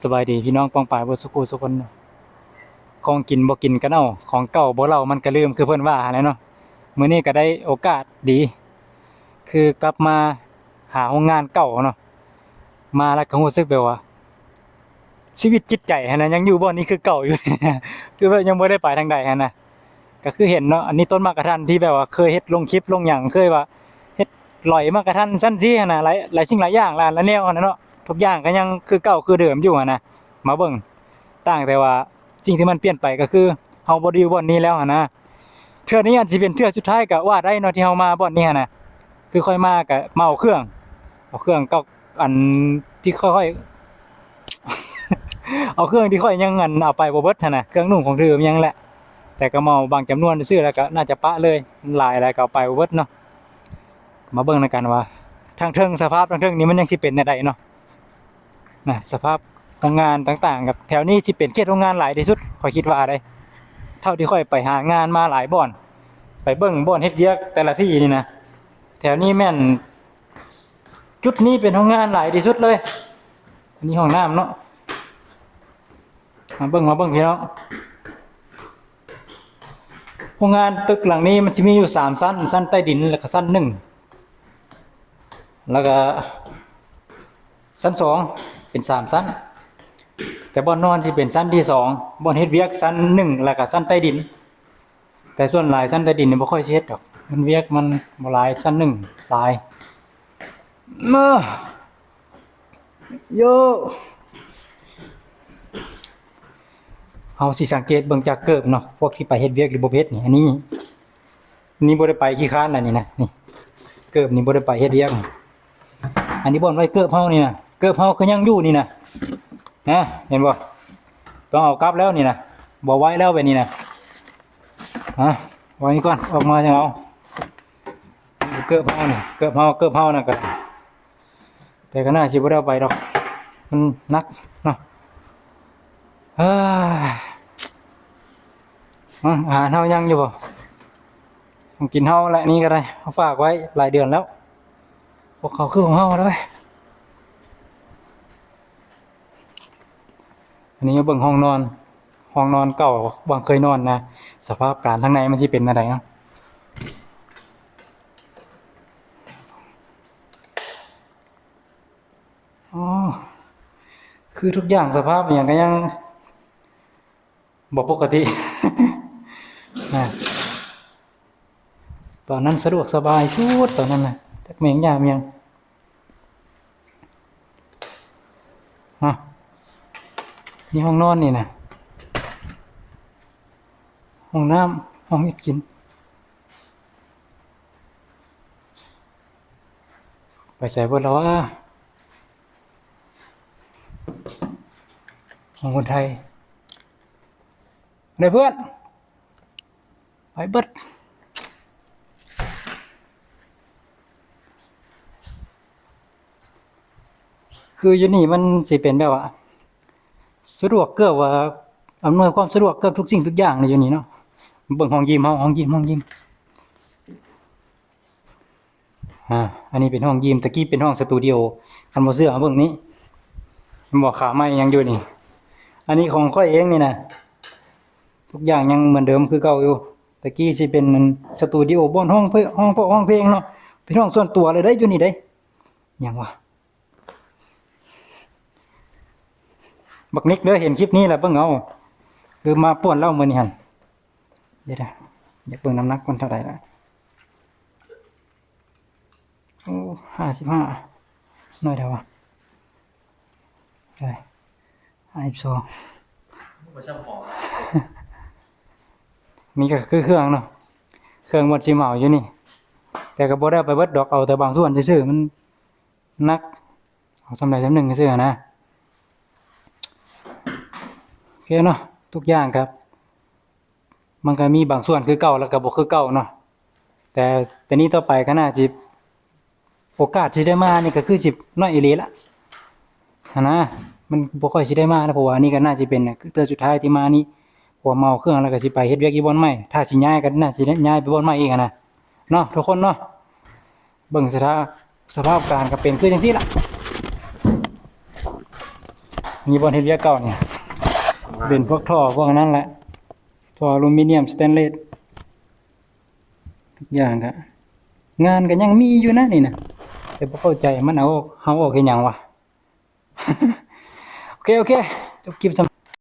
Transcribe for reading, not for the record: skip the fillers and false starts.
สบายดีพี่น้องป้องปายบ่สุขุสุคนของกินบ่กินกันเอาของเก่าบ่เล่ามันก็ลืมคือเพิ่นว่าแหละเนาะมื้อนี้ก็ได้โอกาสดีคือกลับมาหาโรงงานเก่าเนาะมาแล้วก็รู้สึกแบบว่าชีวิตจิตใจหันน่ะยังอยู่บ่อนนี้คือเก่าอยู่ คือแบบยังบ่ได้ไปทางใดหันน่ะก็คือเห็นเนาะอันนี้ต้นมะกะทันที่แบบว่าเคยเฮ็ดลงคลิปลงหยังเคยว่าเฮ็ดหลอยมะกะทันซั่นซี่หั่นน่ะหลายสิ่งหลายอย่างหลายแนวหั่นน่ะเนาะทุกอย่างก็ยังคือเก่าคือเดิมอยู่หั่นน่ะมาเบิ่ง ต่างแต่ว่าสิ่งที่มันเปลี่ยนไปก็คือเฮาบ่ได้อยู่บ่อนนี้แล้วหั่นนะเทื่อนี้อาจสิเป็นเทื่อสุดท้ายก็ว่าได้เนาะที่เฮามาบ่อนนี้หั่นน่ะคือค่อยมาก็มาเอาเครื่องเก่าอันที่ค่อยๆเอาเครื่องที่ค่อยยังอันเอาไปบ่เบิดหั่นน่ะเครื่องนุ่งของเดิมยังแหละแต่ก็เมาบางจำนวนซื่อแล้วก็น่าจะปะเลยหลายแล้วก็เอาไปบ่เบิดเนาะมาเบิ่งนำกันว่าทางเทิงสภาพทางเทิงนี้มันยังสิเป็นแนวใดเนาะน่ะสภาพโรงงานต่างๆกับแถวนี้สิเป็นเขตโรงงานหลายที่สุดข้อยคิดว่าได้เท่าที่ค่อยไปหางานมาหลายบ่อนไปเบิ่งบ่อนเฮ็ดเวียกแต่ละที่นี่นะแถวนี้แม่นจุดนี้เป็นโรงงานหลายที่สุดเลยอันนี้ห้องน้ำเนาะมาเบิ่งพี่น้องโรงงานตึกหลังนี้มันสิมีอยู่3ชั้นชั้นใต้ดินแล้วก็ชั้น1แล้วก็ชั้น2เป็น3ชั้นแต่บ่อนนอนสิเป็นชั้นที่2บ่อนเฮ็ดเวียกชั้น1แล้วก็ชั้นใต้ดินแต่ส่วนหลายชั้นใต้ดินนี่บ่ค่อยสิเฮ็ดดอกมันเวียกมันบ่หลายชั้น1หลายมาโยเฮาสิสังเกตเบิ่งจากเกิบเนาะพวกที่ไปเฮ็ดเวียกหรือบ่เฮ็ดนี่อันนี้บ่ได้ไปขี้ค้านแล้วนี่นะนี่เกิบนี่บ่ได้ไปเฮ็ดเวียกนี่อันนี้บ่อนไว้เกิบเฮานี่นะเกิบเฮาคือยังอยู่นี่นะฮะเห็นบ่ต้องเอากลับแล้วนี่นะบ่ไว้แล้วแบบนี้นะฮะไว้นี่ก่อนออกมาจังเอาเกิบเฮานี่เกิบเฮาน่ะก็แต่ก็น่าสิบ่ได้เอาไปดอกมันหนักเนาะเอ้ยอาหารเฮายังอยู่บ่ของกินเฮาแหละนี่ก็ได้เฮาฝากไว้หลายเดือนแล้วพวกเขาคือของเฮาแล้วเว้ยอันนี้เบิ่งห้องนอนเก่าบางเคยนอนนะสภาพการข้างในมันสิเป็นจังไดเนาะอ๋อคือทุกอย่างสภาพอย่างก็ยังบ่ปกติ นะตอนนั้นสะดวกสบายสุดตอนนั้นน่ะจักแม่งยามยังฮะนี่ห้องนอนนี่นะห้องน้ำห้องกินไปใส่เบิดแล้วว่าของคนไทยเด้เพื่อนไปเบิดคืออยู่นี่มันสิเป็นแบบว่าสะดวกเกือบว่าอำนวยความสะดวกเกือบทุกสิ่งทุกอย่างเลยอยู่นี่เนาะเบิ่งห้องยิมเฮาห้องยิมอันนี้เป็นห้องยิมตะกี้เป็นห้องสตูดิโอคันบ่เชื่อเบิ่งนี้มันบอกขาไม้ยังอยู่นี่อันนี้ของข้อยเองนี่นะทุกอย่างยังเหมือนเดิมคือเก่าอยู่ตะกี้สิเป็นสตูดิโอบ่อนห้องเพลงห้องเพลงเนาะเป็นห้องส่วนตัวเลยได้อยู่นี่ได้หยังวะบักนิกเด้อเห็นคลิปนี้แล้วเบิ่งเอาคือมาป่วนเล่ามื้อนี้หั่นเดี๋ยวนะอยากเบิ่งน้ำหนักก่อนเท่าใดล่ะโอ้55น้อยเท่าวะได้52บ่ช่างของนี่ก็คือเครื่องเนาะเครื่องหมดสิเหมาอยู่นี่แต่ก็บ่ได้ไปเบิดดอกเอาแต่บางส่วนซื่อๆมันหนักเอาสำใดสำหนึ่งซื่อๆนะโอเคเนาะทุกอย่างครับมันก็มีบางส่วนคือเก่าแล้วก็บ่คือเก่าเนาะแต่นี้ต่อไปก็น่าสิโอกาสที่ได้มานี่ก็คือสิน้อยอีหลีละนะมันบ่ค่อยสิได้มาแล้วเพราะว่านี่ก็น่าสิเป็นคือเทื่อสุดท้ายที่มานี่พอเมาเครื่องแล้วก็สิไปเฮ็ดเวียกอีบ่อนใหม่ถ้าสิย้ายก็น่าสิย้ายไปบ่อนใหม่อีกนะเนาะทุกคนเนาะเบิ่งสภาพการก็เป็นคือจังซี่ล่ะ มีบ่อนเฮ็ดเวียกเก่าเนี่ยสิเป็นพวกท่อพวกนั้นแหละท่ออลูมิเนียมสแตนเลสทุกอย่างก็งานก็ยังมีอยู่นะนี่นะแต่บ่เข้าใจมันเอาเฮาออกเฮ็ดหยังวะ โอเคจบคลิป